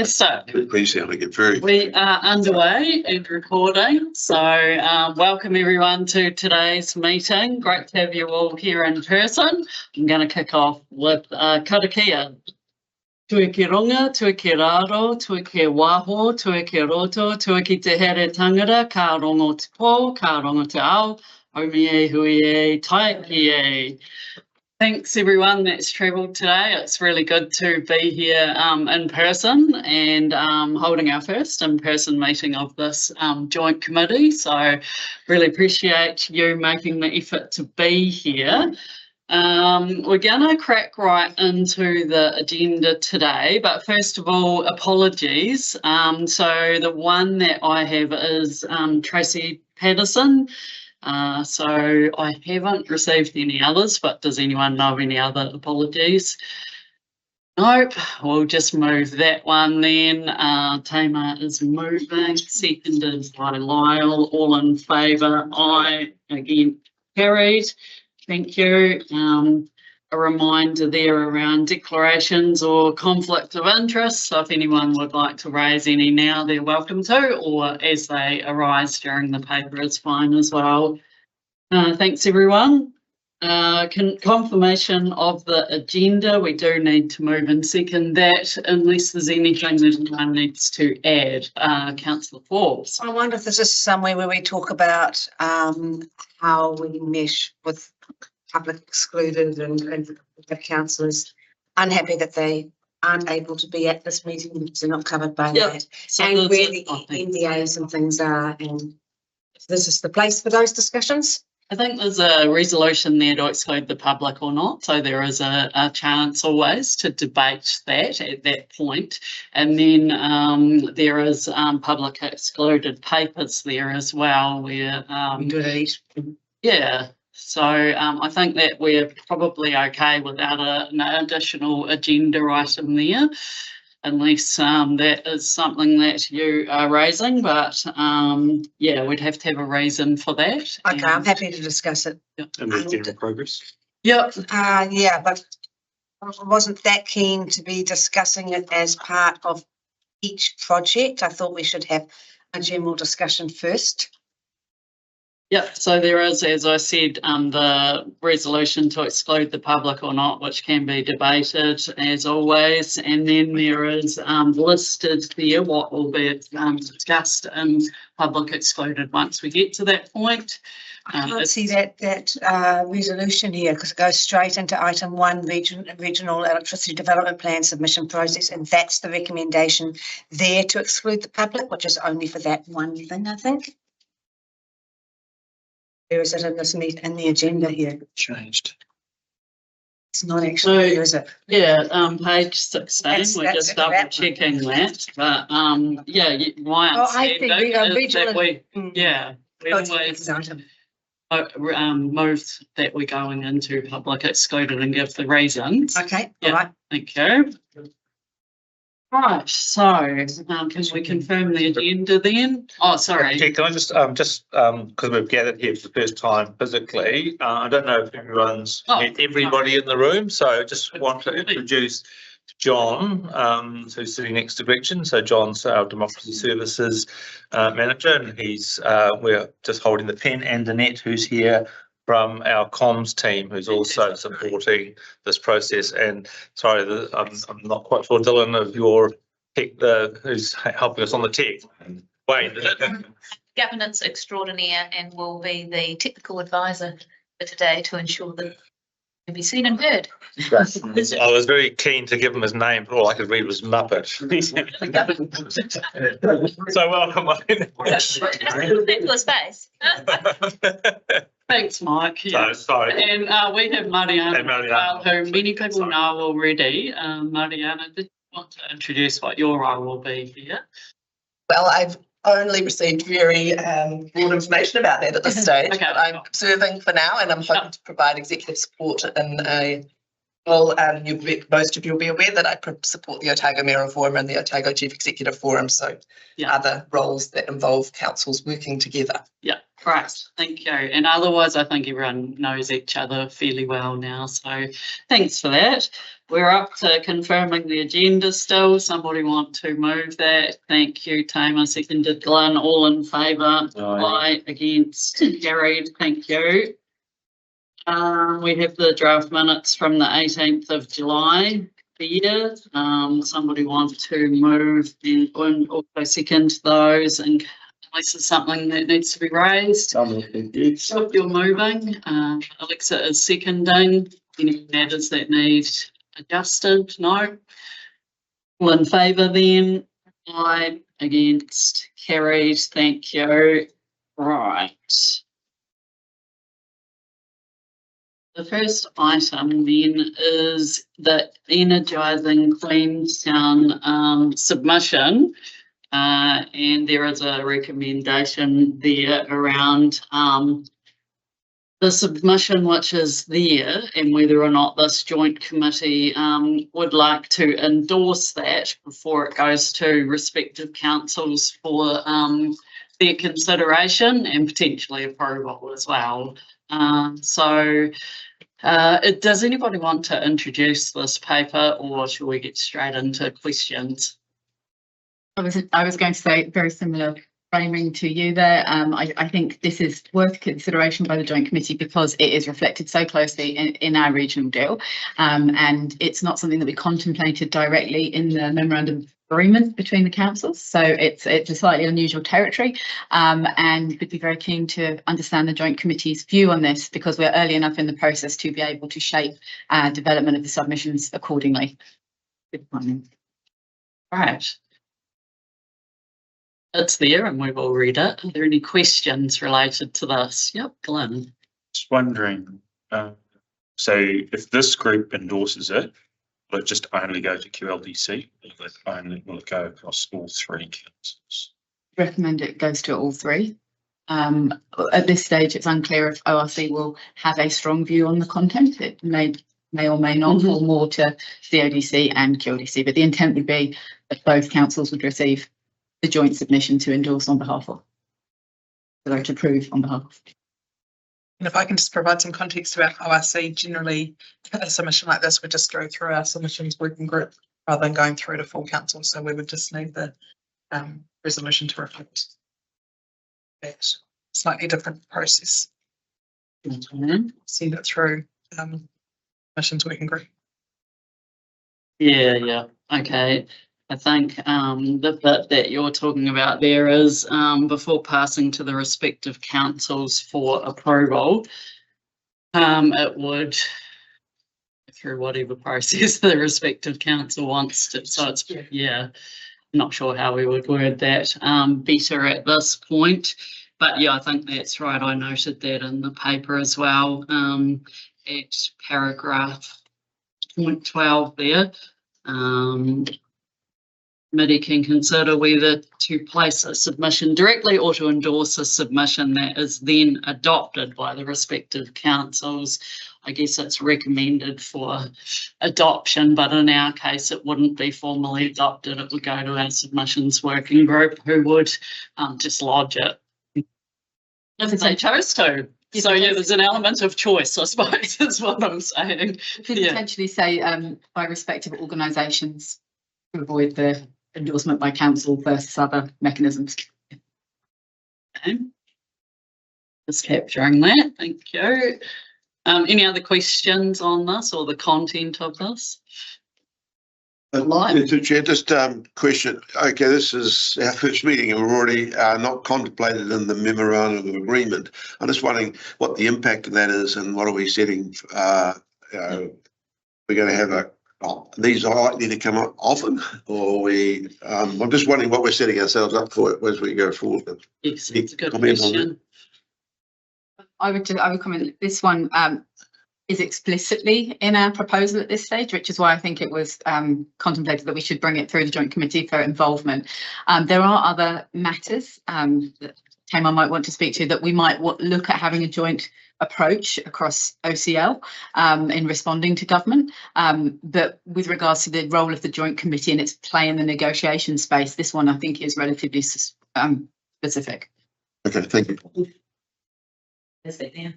So Please sounding it very. we are underway and recording. So welcome everyone to today's meeting. Great to have you all here in person. I'm going to kick off with karakia. Tue ki runga, tue ki raro, tue ki waho, tue ki roto, tue ki te here tangara, ka rongo te po, ka rongo te ao, omi e hui e, taiki e. Thanks everyone that's travelled today. It's really good to be here in person and holding our first in-person meeting of this joint committee. So really appreciate you making the effort to be here. We're going to crack right into the agenda today, but first of all, apologies. So the one that I have is Tracy Patterson. So I haven't received any others, but does anyone know of any other apologies? Nope, we'll just move that one then. Tamar is moving, seconded by Lyle, all in favour. Aye, again, carried. Thank you. A reminder there around declarations or conflict of interest. So if anyone would like to raise any now, they're welcome to, or as they arise during the paper is fine as well. Thanks everyone. Confirmation of the agenda. We do need to move and second that unless there's anything that anyone needs to add. Councillor Forbes. I wonder if this is somewhere where we talk about how we mesh with public excluded and councillors unhappy that they aren't able to be at this meeting because they're not covered by that. So and where the NDAs and things are, and if this is the place for those discussions. I think there's a resolution there to exclude the public or not, so there is a chance always to debate that at that point. And then there is public excluded papers there as well where we do it. Yeah. So I think that we're probably okay without an additional agenda item there, unless that is something that you are raising. But yeah, we'd have to have a reason for that. Okay, I'm happy to discuss it. Yep. And the general progress. Yep. Yeah, but I wasn't that keen to be discussing it as part of each project. I thought we should have a general discussion first. Yep, so there is, as I said, the resolution to exclude the public or not, which can be debated as always, and then there is listed there what will be discussed in public excluded once we get to that point. I can't see that resolution here because it goes straight into item 1, regional electricity development plan submission process, and that's the recommendation there to exclude the public, which is only for that one thing, I think. Where is it in this in the agenda here? Changed. It's not actually, So, is it? Yeah, page 16, we're just that double checking that, but yeah, my understanding is that we, yeah, we always move that we're going into public excluded and give the reasons. Okay, Yeah. all right. Thank you. Right, so can we confirm the agenda then? Oh, sorry. Can I just because we've gathered here for the first time physically, I don't know if everyone's met everybody in the room, so I just want to introduce John, who's sitting next to Gretchen. So John's our Democracy Services Manager, and we're just holding the pen, and Annette, who's here from our comms team, who's also supporting this process. And sorry, I'm not quite sure, Dylan, of your tech, who's helping us on the tech. Wayne, Governance extraordinaire, and will be the technical advisor for today to ensure that can be seen and heard. I was very keen to give him his name, but all I could read was Muppet. So welcome, Wayne. Nicholas face. Thanks, Mike. Yeah. Sorry. And we have Mariana, who many people know already. Mariana, did you want to introduce what your role will be here? Well, I've only received very broad information about that at this stage. Okay. But I'm observing for now, and I'm hoping to provide executive support in a well, most of you will be aware that I support the Otago Mayoral Forum and the Otago Chief Executive Forum, so other roles that involve councils working together. Yeah, Right, thank you. And otherwise, I think everyone knows each other fairly well now. So thanks for that. We're up to confirming the agenda still. Somebody want to move that? Thank you, Tamer. Seconded Glenn. All in favour? Aye. Against? Carried. Thank you. We have the draft minutes from the 18th of July there. Somebody want to move and also second those and unless there's something that needs to be raised. So you're moving. Alexa is seconding. Any matters that need adjusted? No. All in favour then? Aye. Against? Carried. Thank you. Right. The first item then is the Energising Queenstown submission. And there is a recommendation there around the submission which is there and whether or not this joint committee would like to endorse that before it goes to respective councils for their consideration and potentially approval as well. Does anybody want to introduce this paper or shall we get straight into questions? I was going to say very similar framing to you there. I think this is worth consideration by the Joint Committee because it is reflected so closely in our regional deal, and it's not something that we contemplated directly in the memorandum of agreement between the councils. So it's a slightly unusual territory, and we'd be very keen to understand the Joint Committee's view on this because we're early enough in the process to be able to shape development of the submissions accordingly. Good morning. Right. It's there and we will read it. Are there any questions related to this? Yep, Glenn. Just wondering, so if this group endorses it, will it just only go to QLDC? Will it go across all three councils? Recommend it goes to all three. At this stage, it's unclear if ORC will have a strong view on the content. It may or may not fall more to CODC and QLDC, but the intent would be that both councils would receive the joint submission to endorse on behalf of, or to approve on behalf of. And if I can just provide some context about ORC, generally a submission like this would just go through our submissions working group rather than going through to full council. So we would just need the resolution to reflect that slightly different process. Send it through submissions working group. Yeah, okay. I think the bit that you're talking about there is before passing to the respective councils for approval, it would through whatever process the respective council wants to. So it's I'm not sure how we would word that better at this point, but yeah, I think that's right. I noted that in the paper as well at paragraph 0.12 there. Committee can consider whether to place a submission directly or to endorse a submission that is then adopted by the respective councils. I guess it's recommended for adoption, but in our case, it wouldn't be formally adopted. It would go to our submissions working group who would just lodge it if they chose to. So yeah, there's an element of choice, I suppose, is what I'm saying. We could potentially say by respective organisations to avoid the endorsement by council versus other mechanisms. Okay. Just capturing that, thank you. Any other questions on this or the content of this? Chair, just question. Okay, this is our first meeting and we're already not contemplated in the memorandum of agreement. I'm just wondering what the impact of that is and what are we setting? We're going to have these are likely to come up often, or I'm just wondering what we're setting ourselves up for as we go forward. Yes, it's a good question. I would comment this one is explicitly in our proposal at this stage, which is why I think it was contemplated that we should bring it through the Joint Committee for involvement. There are other matters that Tamar might want to speak to that we might look at having a joint approach across OCL in responding to government. But with regards to the role of the Joint Committee and its play in the negotiation space, this one I think is relatively specific. Okay, thank you. Is that there?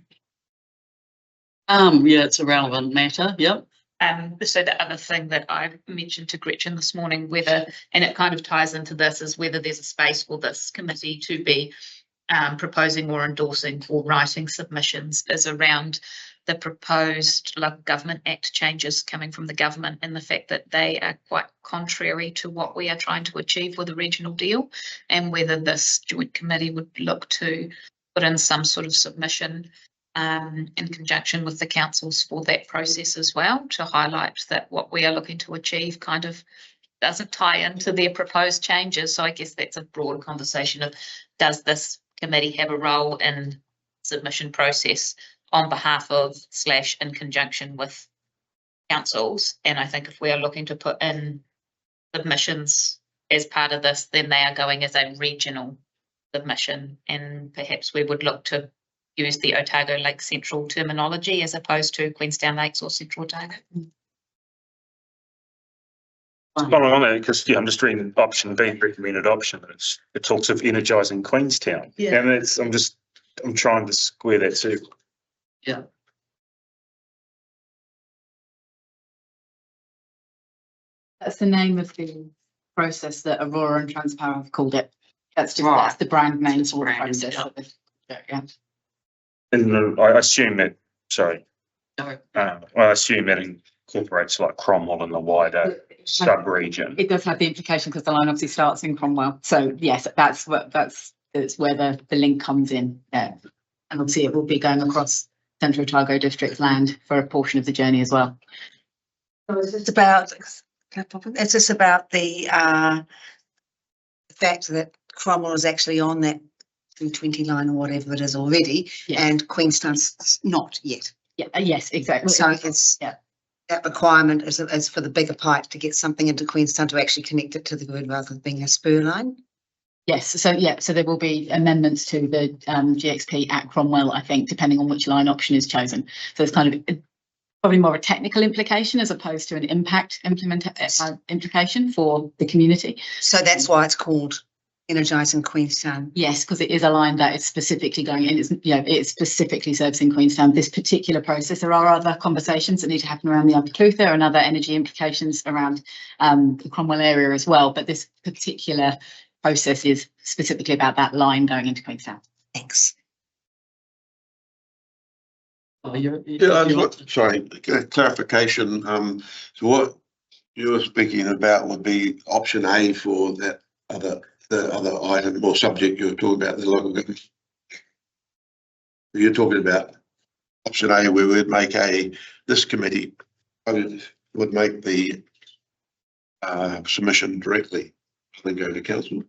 Yeah, it's a relevant matter. Yep. So the other thing that I mentioned to Gretchen this morning, whether, and it kind of ties into this, is whether there's a space for this committee to be proposing or endorsing or writing submissions, is around the proposed Local Government Act changes coming from the government and the fact that they are quite contrary to what we are trying to achieve with a regional deal, and whether this joint committee would look to put in some sort of submission in conjunction with the councils for that process as well, to highlight that what we are looking to achieve kind of doesn't tie into their proposed changes. So I guess that's a broader conversation of, does this committee have a role in submission process on behalf of / in conjunction with councils? And I think if we are looking to put in submissions as part of this, then they are going as a regional submission, and perhaps we would look to use the Otago Lake Central terminology as opposed to Queenstown Lakes or Central Otago. On there, because I'm just reading option B, recommended option. It talks of energising Queenstown, and I'm trying to square that circle. Yeah. That's the name of the process that Aurora and Transpower have called it. That's just, Right. that's the brand name for the Brand, process. yeah. Yeah. And I assume that, sorry, So, Uh, I assume that incorporates like Cromwell and the wider sub-region. It does have the implication because the line obviously starts in Cromwell. So yes, that's where the link comes in. And obviously it will be going across Central Otago District land for a portion of the journey as well. So it's about the fact that Cromwell is actually on that 220 line or whatever it is already, Yeah. and Queenstown's not yet. Yeah, yes, exactly. So it's that requirement is for the bigger pipe to get something into Queenstown to actually connect it to the grid rather than being a spur line. Yes, so there will be amendments to the GXP at Cromwell, I think, depending on which line option is chosen. So it's kind of probably more a technical implication as opposed to an impact implication for the community. So that's why it's called Energising Queenstown. Yes, because it is a line that is specifically going in. It's specifically servicing Queenstown. This particular process, there are other conversations that need to happen around the Upper Clutha and other energy implications around the Cromwell area as well. But this particular process is specifically about that line going into Queenstown. Thanks. Sorry, clarification. So what you're speaking about would be option A for the other item or subject you're talking about, the local government. You're talking about option A, where we'd make this committee would make the submission directly and then go to council.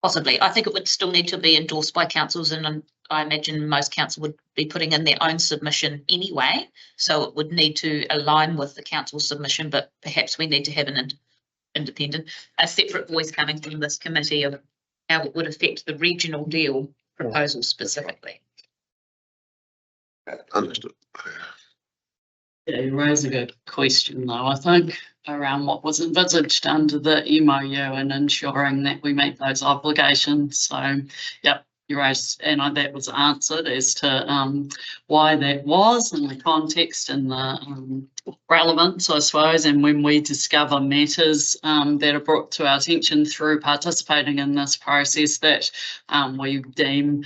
Possibly. I think it would still need to be endorsed by councils, and I imagine most council would be putting in their own submission anyway. So it would need to align with the council submission, but perhaps we need to have an a separate voice coming from this committee of how it would affect the regional deal proposal specifically. Understood. yeah, you raise a good question though, I think, around what was envisaged under the MOU and ensuring that we meet those obligations. So, yep, you raised, and that was answered as to why that was in the context and the relevance, I suppose, and when we discover matters that are brought to our attention through participating in this process that we deem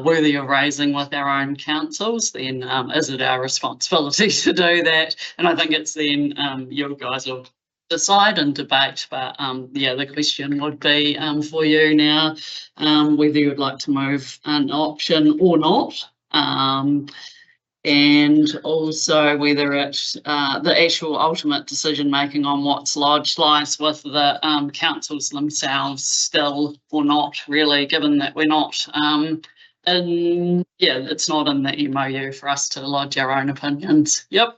worthy of raising with our own councils, then is it our responsibility to do that? And I think it's then you guys will decide and debate, but yeah, the question would be for you now, whether you would like to move an option or not, and also whether it's the actual ultimate decision making on what's lodged lies with the councils themselves still or not, really, given that we're not it's not in the MOU for us to lodge our own opinions. Yep.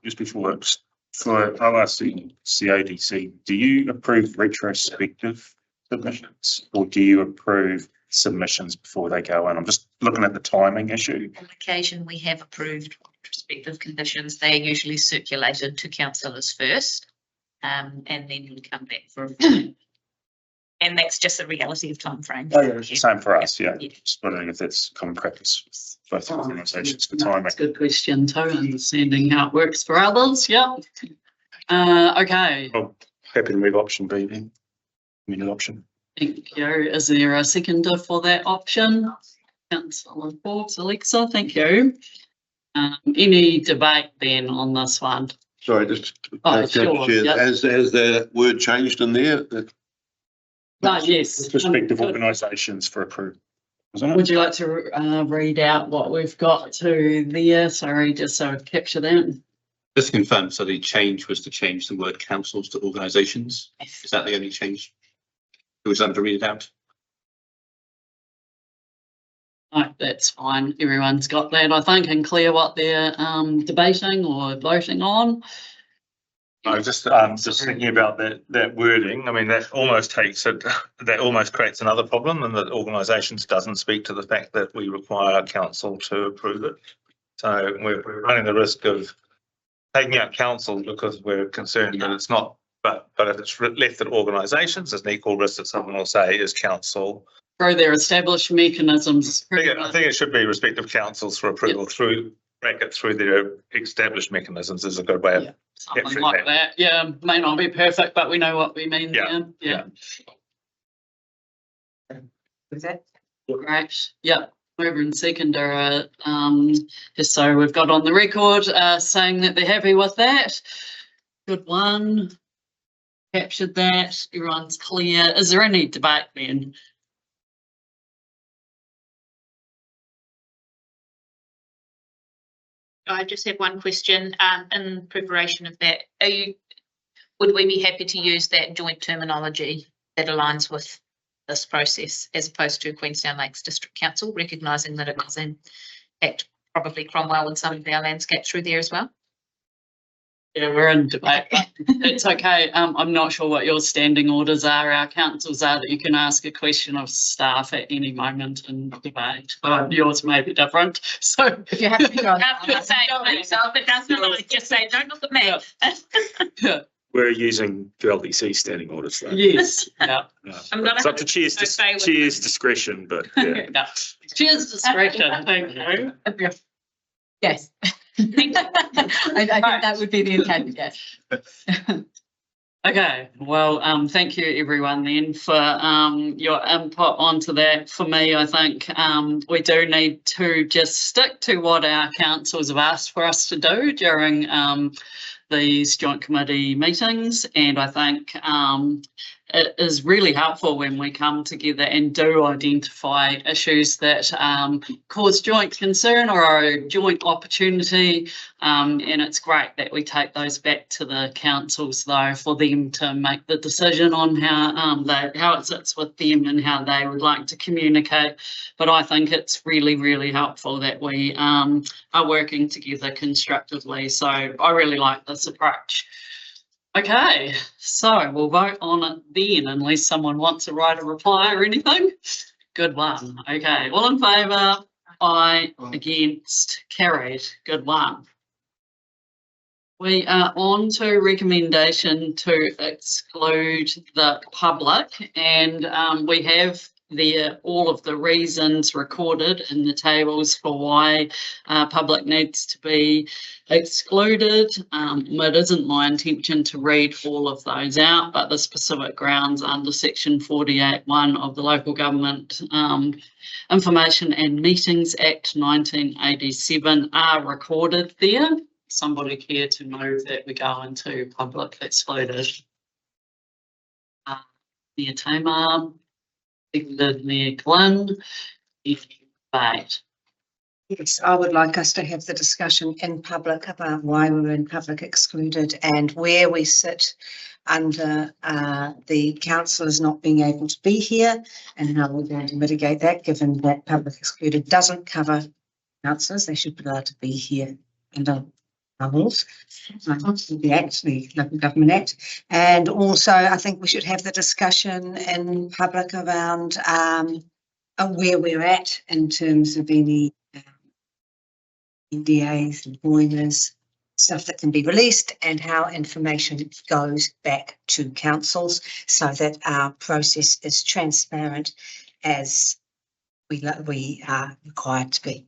Just before it's for ORC CADC, do you approve retrospective submissions or do you approve submissions before they go in? I'm just looking at the timing issue. On occasion, we have approved retrospective conditions. They are usually circulated to councillors first, and then we come back for And that's just a reality of timeframes. Oh, yeah, it's the same for us, yeah. Yeah. Just wondering if that's common practice with both Oh, organisations for no, timing. that's a good question too, understanding how it works for others, yeah. Okay, Oh, happy to move option B then. Minute option. thank you. Is there a seconder for that option? Councillor Forbes, Alexa, thank you. Any debate then on this one? Sorry, just. Oh, sure, Chair, yeah. has the word changed in there? Yes. Respective Good. organisations for approval, isn't Would it? you like to read out what we've got to there? Sorry, just so I've captured that. Just to confirm, so the change was to change the word councils to organisations? Is that the only change? It was to read it out? No, that's fine. Everyone's got that, I think, and clear what they're debating or voting on. I just thinking about that wording. I mean, that almost takes it. That almost creates another problem, and that organisations doesn't speak to the fact that we require council to approve it. So we're running the risk of taking out council because we're concerned that it's not. But if it's left at organisations, there's an equal risk that someone will say is council. Through their established mechanisms. I think it should be respective councils for approval through their established mechanisms is a good way of. Yeah, something like that. Yeah, may not be perfect, but we know what we mean. Yeah. Yeah. Is that? Great. Yeah. Mover and seconder, just so we've got on the record, saying that they're happy with that. Good one. Captured that. Everyone's clear. Is there any debate then? I just have one question, in preparation of that. Would we be happy to use that joint terminology that aligns with this process as opposed to Queenstown Lakes District Council, recognising that it was in fact probably Cromwell and some of our landscape through there as well? Yeah, we're in debate, but it's okay. I'm not sure what your standing orders are. Our councils are that you can ask a question of staff at any moment in debate. Yours may be different. So If you have to go. I was saying myself, it doesn't like just say, don't look at me. yeah, We're using the LDC standing orders though. yes, yeah. I'm not It's up to chair's discretion, but yeah. No. Cheers discretion. Thank you. Yes. I think that would be the intent, yes. Okay, well, thank you everyone then for your input onto that. For me, I think we do need to just stick to what our councils have asked for us to do during these joint committee meetings, and I think it is really helpful when we come together and do identify issues that cause joint concern or are a joint opportunity, and it's great that we take those back to the councils though for them to make the decision on how it sits with them and how they would like to communicate. But I think it's really, really helpful that we are working together constructively. So I really like this approach. Okay, so we'll vote on it then, unless someone wants to write a reply or anything. Good one. Okay, all in favour? Aye. Against? Carried. Good one. We are on to recommendation to exclude the public, and we have there all of the reasons recorded in the tables for why public needs to be excluded. It isn't my intention to read all of those out, but the specific grounds under section 48(1) of the Local Government Information and Meetings Act 1987 are recorded there. Somebody care to move that we go into public excluded? Near Tamar. Near Glenn, if you debate. Yes, I would like us to have the discussion in public about why we're in public excluded and where we sit under the councillors not being able to be here and how we're going to mitigate that, given that public excluded doesn't cover councillors. They should be allowed to be here under rules, the Act, the Local Government Act. And also I think we should have the discussion in public around where we're at in terms of any NDAs and boilers stuff that can be released and how information goes back to councils so that our process is transparent as we are required to be.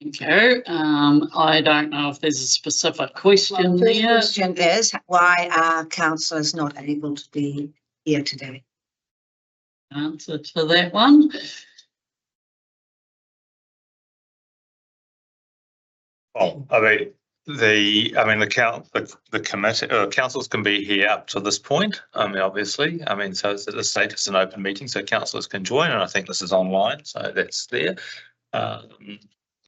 Thank you. I don't know if there's a specific question The there. question is, why are councillors not able to be here today? Answer to that one. Oh, the committee, councils can be here up to this point. Obviously, so it's at this stage, it's an open meeting, so councillors can join, and I think this is online, so that's there. I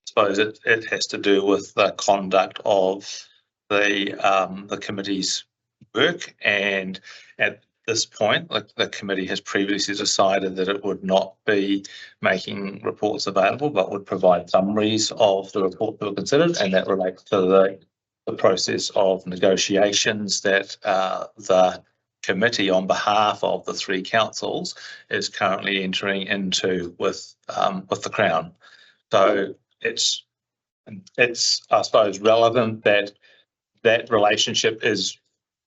suppose it has to do with the conduct of the committee's work, and at this point, the committee has previously decided that it would not be making reports available, but would provide summaries of the report that were considered, and that relates to the process of negotiations that the committee on behalf of the three councils is currently entering into with the Crown. So it's I suppose relevant that relationship is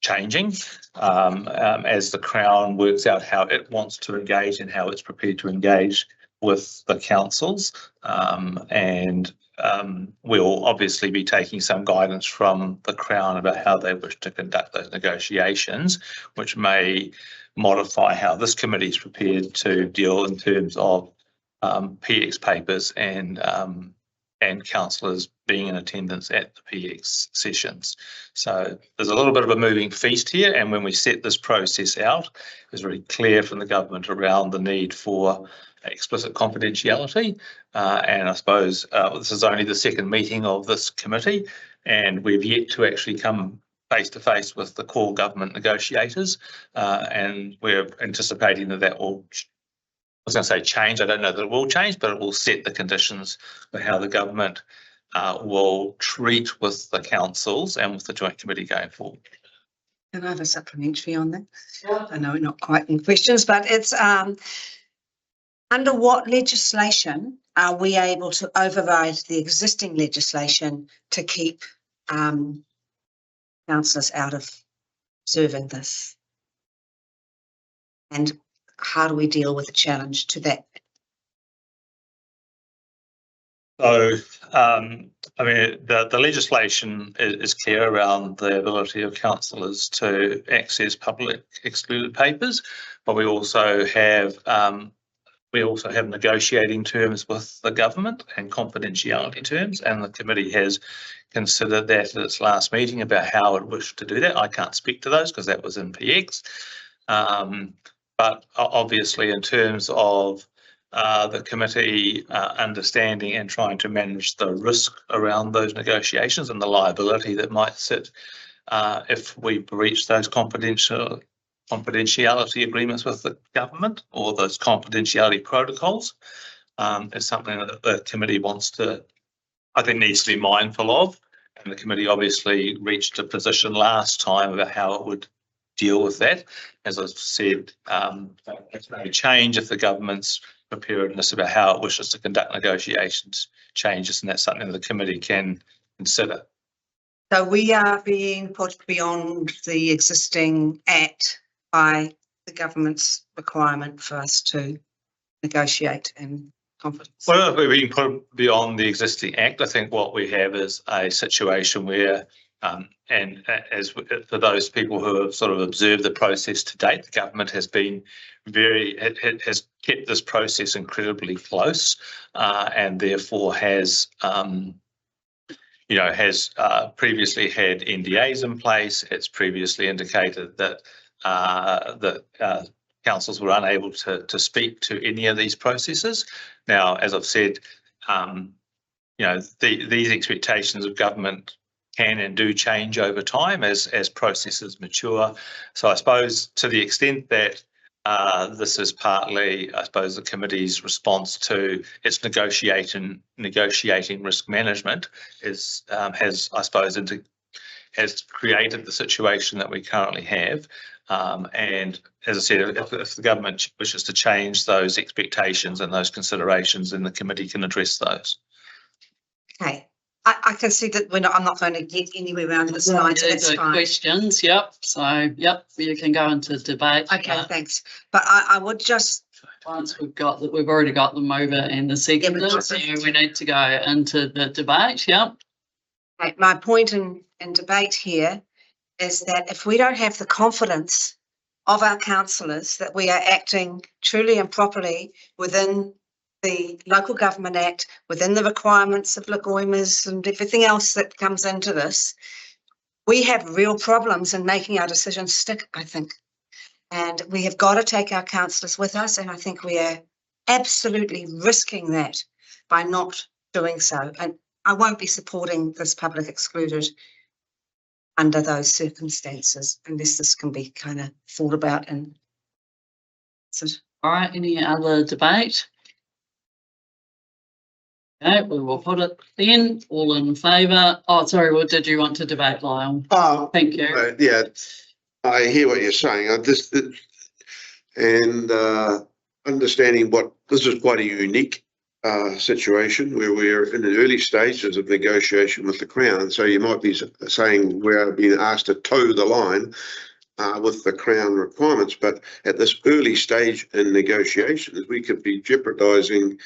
changing as the Crown works out how it wants to engage and how it's prepared to engage with the councils, and we'll obviously be taking some guidance from the Crown about how they wish to conduct those negotiations, which may modify how this committee is prepared to deal in terms of PX papers and councillors being in attendance at the PX sessions. So there's a little bit of a moving feast here, and when we set this process out, it was very clear from the government around the need for explicit confidentiality, and I suppose this is only the second meeting of this committee, and we've yet to actually come face to face with the core government negotiators, and we're anticipating that will, I was going to say change, I don't know that it will change, but it will set the conditions for how the government will treat with the councils and with the joint committee going forward. Can I have a supplementary on that? I know we're not quite in questions, but it's under what legislation are we able to override the existing legislation to keep councillors out of observing this? And how do we deal with the challenge to that? So, the legislation is clear around the ability of councillors to access public excluded papers, but we also have negotiating terms with the government and confidentiality terms, and the committee has considered that at its last meeting about how it wished to do that. I can't speak to those because that was in PX. But obviously in terms of the committee understanding and trying to manage the risk around those negotiations and the liability that might sit if we breach those confidentiality agreements with the government or those confidentiality protocols, is something that the committee wants to, I think, needs to be mindful of. And the committee obviously reached a position last time about how it would deal with that. As I said, it may change if the government's preparedness about how it wishes to conduct negotiations changes, and that's something the committee can consider. So we are being put beyond the existing Act by the government's requirement for us to negotiate in confidence. Well, we're being put beyond the existing Act. I think what we have is a situation where and as for those people who have sort of observed the process to date, the government has been has kept this process incredibly close, and therefore has previously had NDAs in place. It's previously indicated that councils were unable to speak to any of these processes. Now, as I've said, these expectations of government can and do change over time as processes mature. So I suppose to the extent that this is partly, I suppose, the committee's response to its negotiating risk management has created the situation that we currently have. And as I said, if the government wishes to change those expectations and those considerations, then the committee can address those. Okay. I can see that I'm not going to get anywhere around this line, so that's The fine. questions, yep, so, yep, you can go into debate. Okay, but thanks. But I would just, Once we've already got them over and the seconder, so we need to go into the debate, yep. my point in debate here is that if we don't have the confidence of our councillors that we are acting truly and properly within the Local Government Act, within the requirements of Lagoimas and everything else that comes into this, we have real problems in making our decisions stick, I think. And we have got to take our councillors with us, and I think we are absolutely risking that by not doing so. And I won't be supporting this public excluded under those circumstances, unless this can be kind of thought about and All right, any other debate? Okay, we will put it then, all in favour. Oh, sorry, what did you want to debate, Lyle? Oh, Thank you. yeah, I hear what you're saying. I just, and understanding this is quite a unique situation where we're in the early stages of negotiation with the Crown. So you might be saying we're being asked to toe the line with the Crown requirements, but at this early stage in negotiations, we could be jeopardising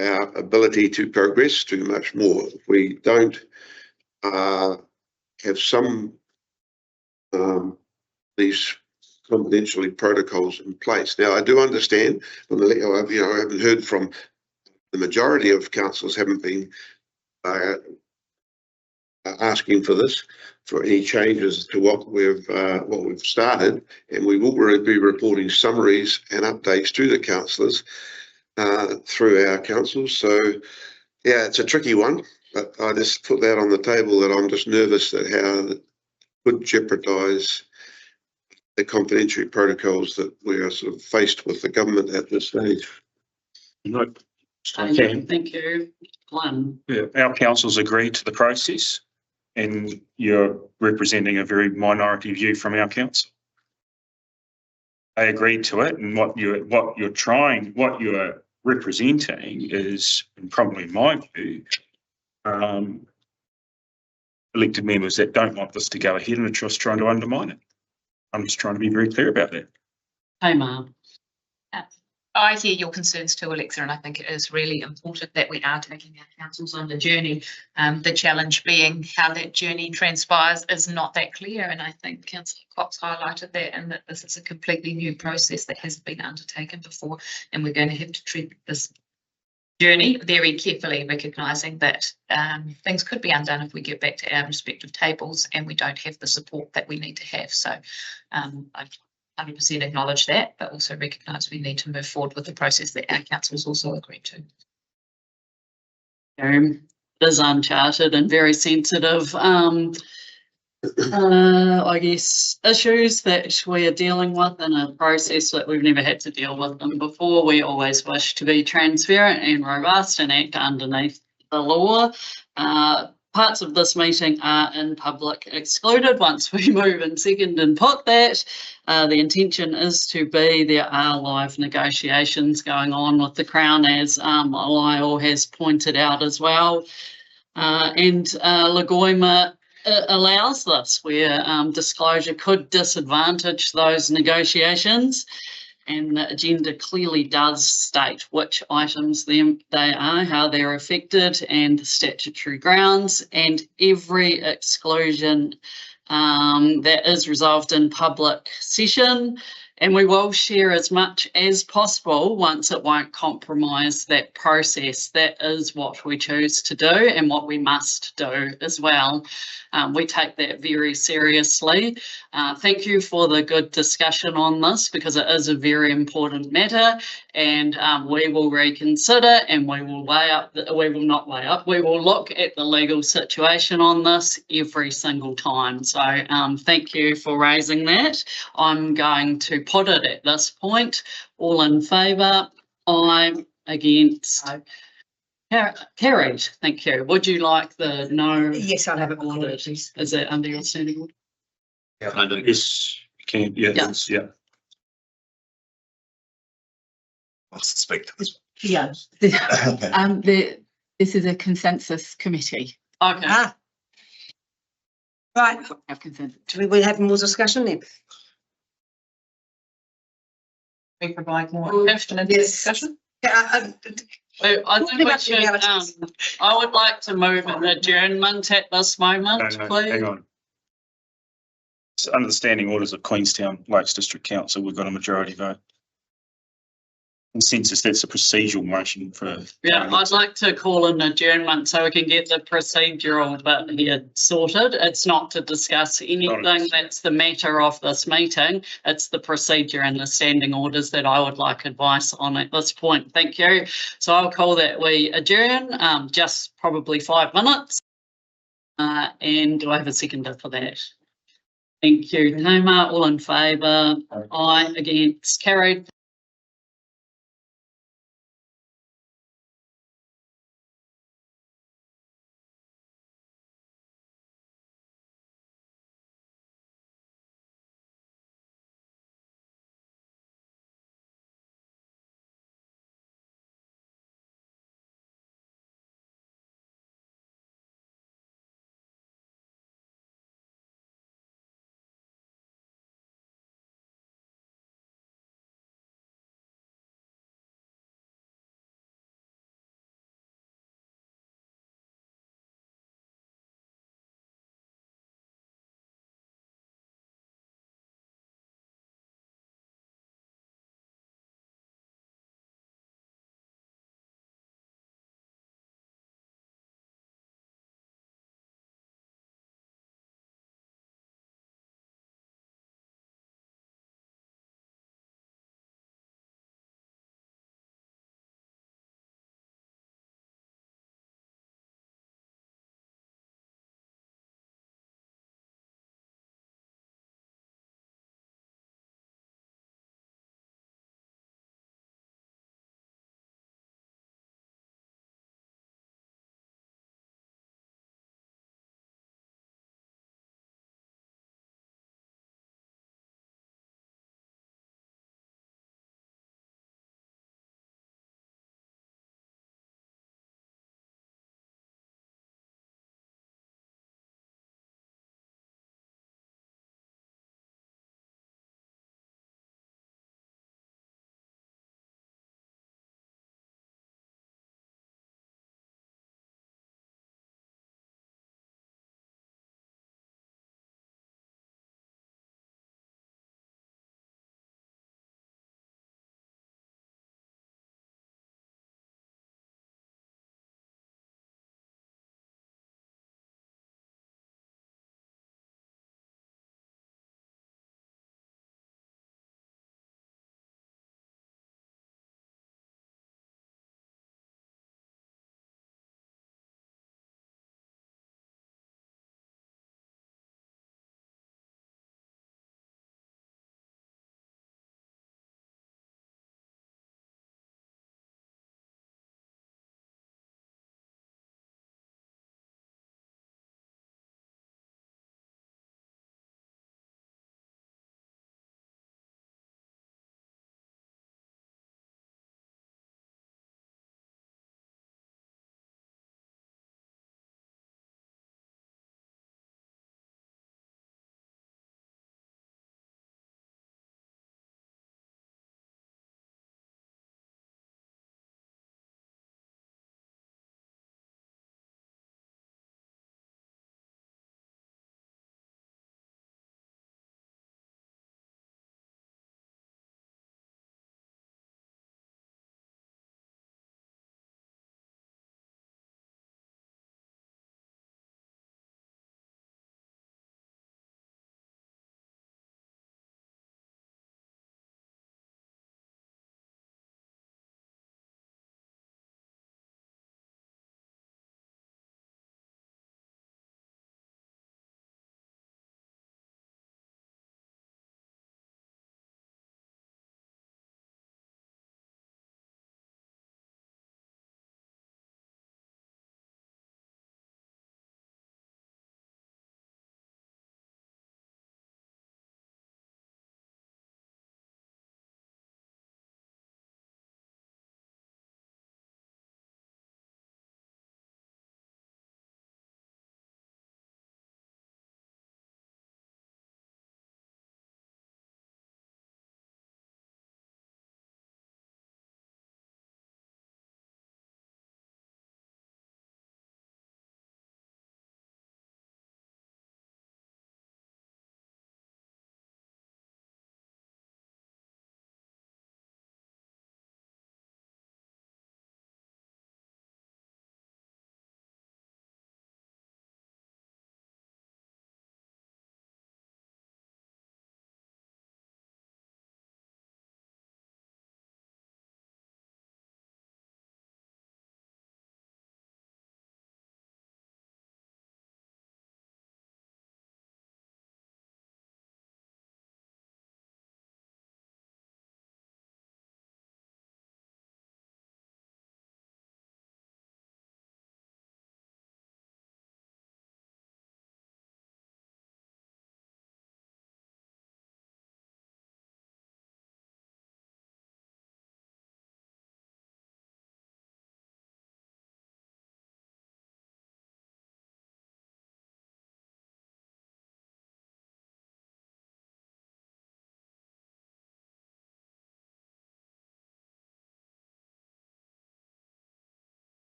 our ability to progress too much more if we don't have some these confidentiality protocols in place. Now, I do understand from the, I haven't heard from the majority of councils haven't been asking for this, for any changes to what we've started, and we will be reporting summaries and updates to the councillors through our councils. So, yeah, it's a tricky one, but I just put that on the table that I'm just nervous that how it could jeopardise the confidentiality protocols that we are sort of faced with the government at this stage. Thank you, Glenn. Yeah, our councils agreed to the process, and you're representing a very minority view from our council. They agreed to it, and what you're representing is, and probably in my view, elected members that don't want this to go ahead and are just trying to undermine it. I'm just trying to be very clear about that. Hey, Mum. I hear your concerns too, Alexa, and I think it is really important that we are taking our councils on the journey. The challenge being how that journey transpires is not that clear, and I think Councillor Cox highlighted that, and that this is a completely new process that hasn't been undertaken before, and we're going to have to treat this journey very carefully, recognising that things could be undone if we get back to our respective tables and we don't have the support that we need to have. So I 100% acknowledge that, but also recognise we need to move forward with the process that our councils also agreed to. It is uncharted and very sensitive, I guess, issues that we are dealing with in a process that we've never had to deal with them before. We always wish to be transparent and robust and act underneath the law. Parts of this meeting are in public excluded. Once we move and second and put that, the intention is to be, there are live negotiations going on with the Crown, as Lyle has pointed out as well. And Lagoima allows this, where disclosure could disadvantage those negotiations. And the agenda clearly does state which items they are, how they're affected, and the statutory grounds, and every exclusion that is resolved in public session. And we will share as much as possible once it won't compromise that process. That is what we choose to do and what we must do as well. We take that very seriously. Thank you for the good discussion on this, because it is a very important matter, and we will reconsider, and we will we will look at the legal situation on this every single time. So thank you for raising that. I'm going to put it at this point. All in favour? I'm against. Carried. Thank you. Would you like the no? yes, I'll have it ordered, please. Is that under your standing order? Yes, you can. Yes, yeah. I suspect. Yeah. This is a consensus committee Okay. Ah. Right, Have consensus. do we have more discussion then? We provide more question and discussion. Yeah, I think we Pretty should, much realities. I would like to move an adjournment at this moment, No, please. hang on. So under the standing orders of Queenstown Lakes District Council, we've got a majority vote. Consensus, that's a procedural motion for. Yeah, I'd like to call an adjournment so we can get the procedural bit here sorted. It's not to discuss anything. That's the matter of this meeting. It's the procedure and the standing orders that I would like advice on at this point. Thank you. So I'll call that we adjourn, just probably 5 minutes. And do I have a seconder for that? Thank you. Noma, all in favour? Aye, against, carried.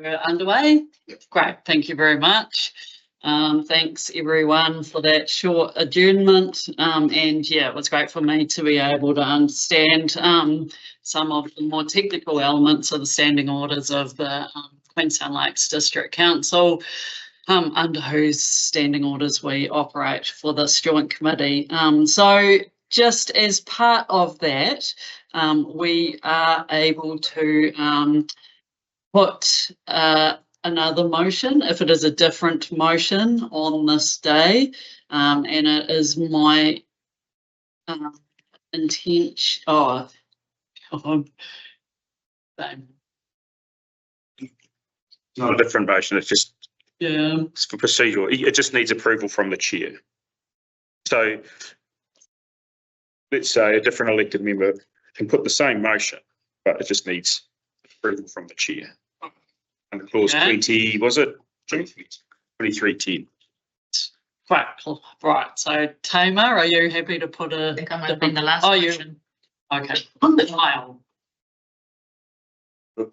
We're underway. Great, thank you very much. Thanks everyone for that short adjournment. And yeah, it was great for me to be able to understand some of the more technical elements of the standing orders of the Queenstown Lakes District Council, under whose standing orders we operate for this joint committee. So just as part of that, we are able to put another motion if it is a different motion on this day, and it is my intention. Not a different motion, it's just Yeah. it's for procedural. It just needs approval from the chair. So let's say a different elected member can put the same motion, but it just needs approval from the chair. Under clause Okay. 20, was it? 2310. Right. So Tamer, are you happy to put I think I might have been the last Oh, you- motion. Okay. On the file.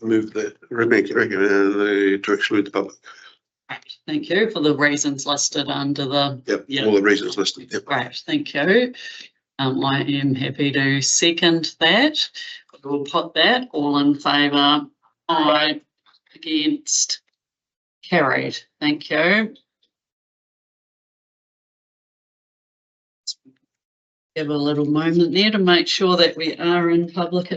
Move the Rebecca to exclude the public. Right, thank you for the reasons listed under the. Yep, Yeah. all the reasons listed. Yep. Great, thank you. I am happy to second that. We'll put that all in favour. Aye. Against. Carried. Thank you. Give a little moment there to make sure that we are in public